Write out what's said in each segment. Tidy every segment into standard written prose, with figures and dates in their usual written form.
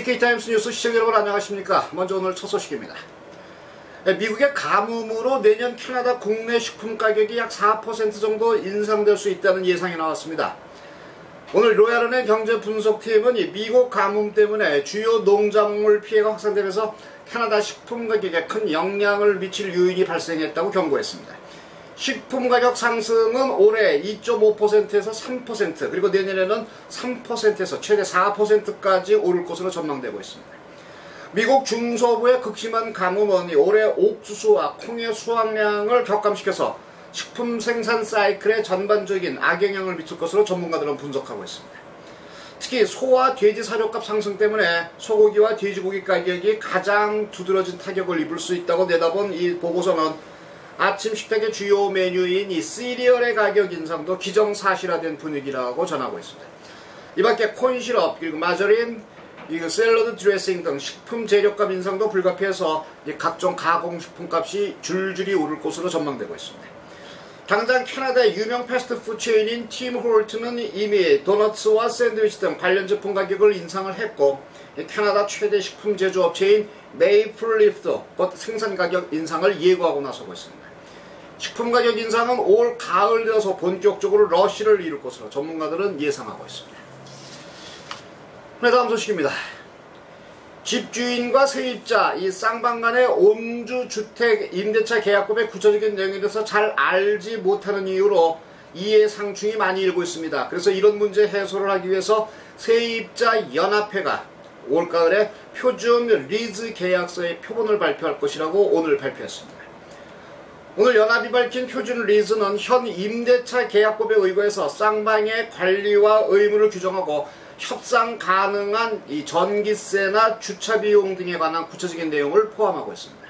TK타임스 뉴스 시청자 여러분 안녕하십니까. 먼저 오늘 첫 소식입니다. 미국의 가뭄으로 내년 캐나다 국내 식품 가격이 약 4% 정도 인상될 수 있다는 예상이 나왔습니다. 오늘 로얄은행 경제분석팀은 미국 가뭄 때문에 주요 농작물 피해가 확산되면서 캐나다 식품 가격에 큰 영향을 미칠 요인이 발생했다고 경고했습니다. 식품 가격 상승은 올해 2.5%에서 3% 그리고 내년에는 3%에서 최대 4%까지 오를 것으로 전망되고 있습니다. 미국 중서부의 극심한 가뭄은 올해 옥수수와 콩의 수확량을 격감시켜서 식품 생산 사이클에 전반적인 악영향을 미칠 것으로 전문가들은 분석하고 있습니다. 특히 소와 돼지 사료값 상승 때문에 소고기와 돼지고기 가격이 가장 두드러진 타격을 입을 수 있다고 내다본 이 보고서는 아침 식탁의 주요 메뉴인 이 시리얼의 가격 인상도 기정사실화된 분위기라고 전하고 있습니다. 이 밖에 콘시럽, 그리고 마저린, 샐러드 드레싱 등 식품 재료값 인상도 불가피해서 각종 가공식품 값이 줄줄이 오를 것으로 전망되고 있습니다. 당장 캐나다의 유명 패스트푸드 체인인 팀 홀트는 이미 도너츠와 샌드위치 등 관련 제품 가격을 인상을 했고, 캐나다 최대 식품 제조업체인 메이플리프도 곧 생산 가격 인상을 예고하고 나서고 있습니다. 식품 가격 인상은 올 가을 되어서 본격적으로 러쉬를 이룰 것으로 전문가들은 예상하고 있습니다. 네, 다음 소식입니다. 집주인과 세입자, 이 쌍방 간의 온주 주택 임대차 계약법의 구체적인 내용에 대해서 잘 알지 못하는 이유로 이해상충이 많이 일고 있습니다. 그래서 이런 문제 해소를 하기 위해서 세입자 연합회가 올가을에 표준 리즈 계약서의 표본을 발표할 것이라고 오늘 발표했습니다. 오늘 연합이 밝힌 표준 리즈는 현 임대차 계약법에 의거해서 쌍방의 관리와 의무를 규정하고 협상 가능한 이 전기세나 주차비용 등에 관한 구체적인 내용을 포함하고 있습니다.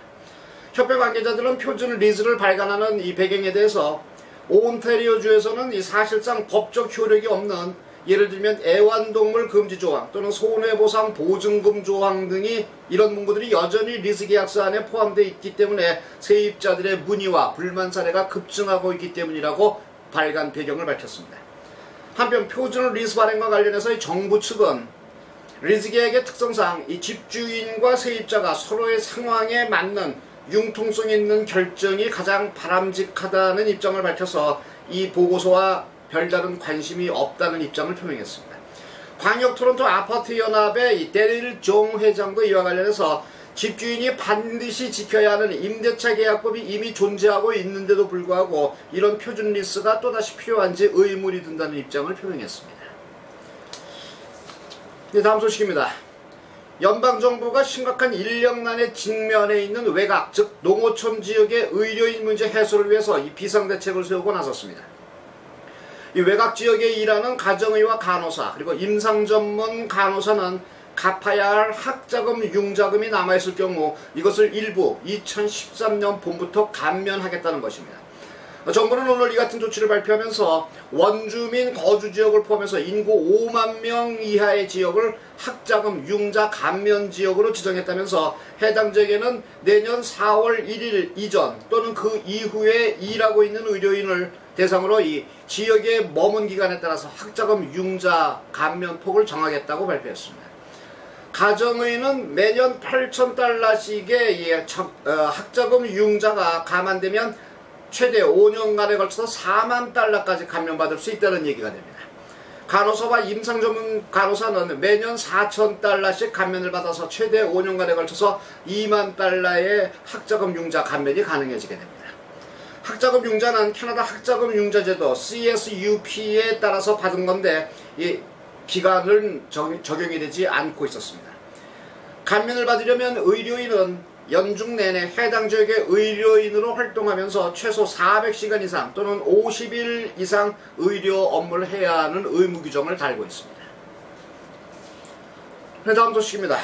협회 관계자들은 표준 리즈를 발간하는 이 배경에 대해서 온타리오주에서는 이 사실상 법적 효력이 없는 예를 들면 애완동물 금지 조항 또는 손해보상 보증금 조항 등이 이런 문구들이 여전히 리즈 계약서 안에 포함되어 있기 때문에 세입자들의 문의와 불만 사례가 급증하고 있기 때문이라고 발간 배경을 밝혔습니다. 한편 표준 리즈 발행과 관련해서 이 정부 측은 리즈 계약의 특성상 이 집주인과 세입자가 서로의 상황에 맞는 융통성 있는 결정이 가장 바람직하다는 입장을 밝혀서 이 보고서와 별다른 관심이 없다는 입장을 표명했습니다. 광역 토론토 아파트연합의 이 데릴 종 회장도 이와 관련해서 집주인이 반드시 지켜야 하는 임대차 계약법이 이미 존재하고 있는데도 불구하고 이런 표준 리스가 또다시 필요한지 의문이 든다는 입장을 표명했습니다. 네, 다음 소식입니다. 연방정부가 심각한 인력난에 직면해 있는 외곽, 즉 농어촌 지역의 의료인 문제 해소를 위해서 이 비상대책을 세우고 나섰습니다. 이 외곽 지역에 일하는 가정의와 간호사 그리고 임상 전문 간호사는 갚아야 할 학자금 융자금이 남아있을 경우 이것을 일부 2013년 봄부터 감면하겠다는 것입니다. 정부는 오늘 이 같은 조치를 발표하면서 원주민 거주지역을 포함해서 인구 5만 명 이하의 지역을 학자금 융자 감면 지역으로 지정했다면서 해당 지역에는 내년 4월 1일 이전 또는 그 이후에 일하고 있는 의료인을 대상으로 이 지역에 머문 기간에 따라서 학자금 융자 감면 폭을 정하겠다고 발표했습니다. 가정의는 매년 $8,000씩의 학자금 융자가 감안되면 최대 5년간에 걸쳐서 $40,000까지 감면받을 수 있다는 얘기가 됩니다. 간호사와 임상 전문 간호사는 매년 $4,000씩 감면을 받아서 최대 5년간에 걸쳐서 $20,000의 학자금 융자 감면이 가능해지게 됩니다. 학자금 융자는 캐나다 학자금 융자 제도 CSUP에 따라서 받은 건데 이 기간은 적용이 되지 않고 있었습니다. 감면을 받으려면 의료인은 연중 내내 해당 지역의 의료인으로 활동하면서 최소 400시간 이상 또는 50일 이상 의료 업무를 해야 하는 의무 규정을 달고 있습니다. 네, 다음 소식입니다.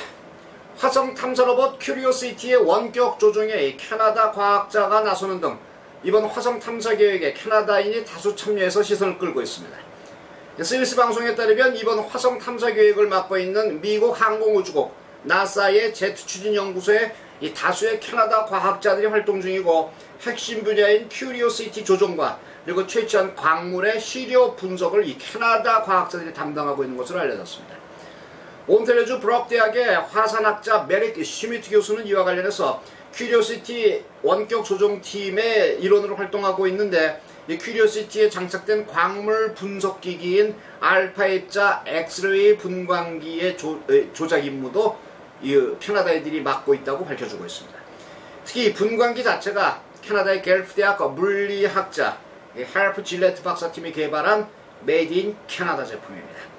화성 탐사 로봇 큐리오시티의 원격 조종에 캐나다 과학자가 나서는 등 이번 화성 탐사 계획에 캐나다인이 다수 참여해서 시선을 끌고 있습니다. CBS 방송에 따르면 이번 화성 탐사 계획을 맡고 있는 미국 항공우주국 나사의 제트 추진 연구소에 이 다수의 캐나다 과학자들이 활동 중이고 핵심 분야인 큐리오시티 조종과 그리고 채취한 광물의 시료 분석을 이 캐나다 과학자들이 담당하고 있는 것으로 알려졌습니다. 온타리오주 브록 대학의 화산학자 메릭 슈미트 교수는 이와 관련해서 큐리오시티 원격 조종팀의 일원으로 활동하고 있는데, 이 큐리오시티에 장착된 광물 분석기기인 알파 입자 엑스레이 분광기의 조작 임무도 이 캐나다 애들이 맡고 있다고 밝혀주고 있습니다. 특히 이 분광기 자체가 캐나다의 겔프 대학 물리학자 헬프 질레트 박사팀이 개발한 메이드 인 캐나다 제품입니다.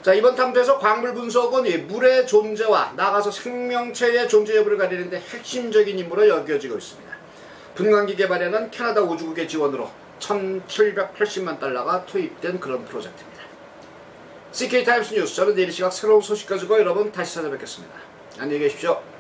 자, 이번 탐구에서 광물 분석은 이 물의 존재와 나아가서 생명체의 존재 여부를 가리는데 핵심적인 임무로 여겨지고 있습니다. 분광기 개발에는 캐나다 우주국의 지원으로 1,780만 달러가 투입된 그런 프로젝트입니다. CK타임스 뉴스, 저는 내일 이 시각 새로운 소식 가지고 여러분 다시 찾아뵙겠습니다. 안녕히 계십시오.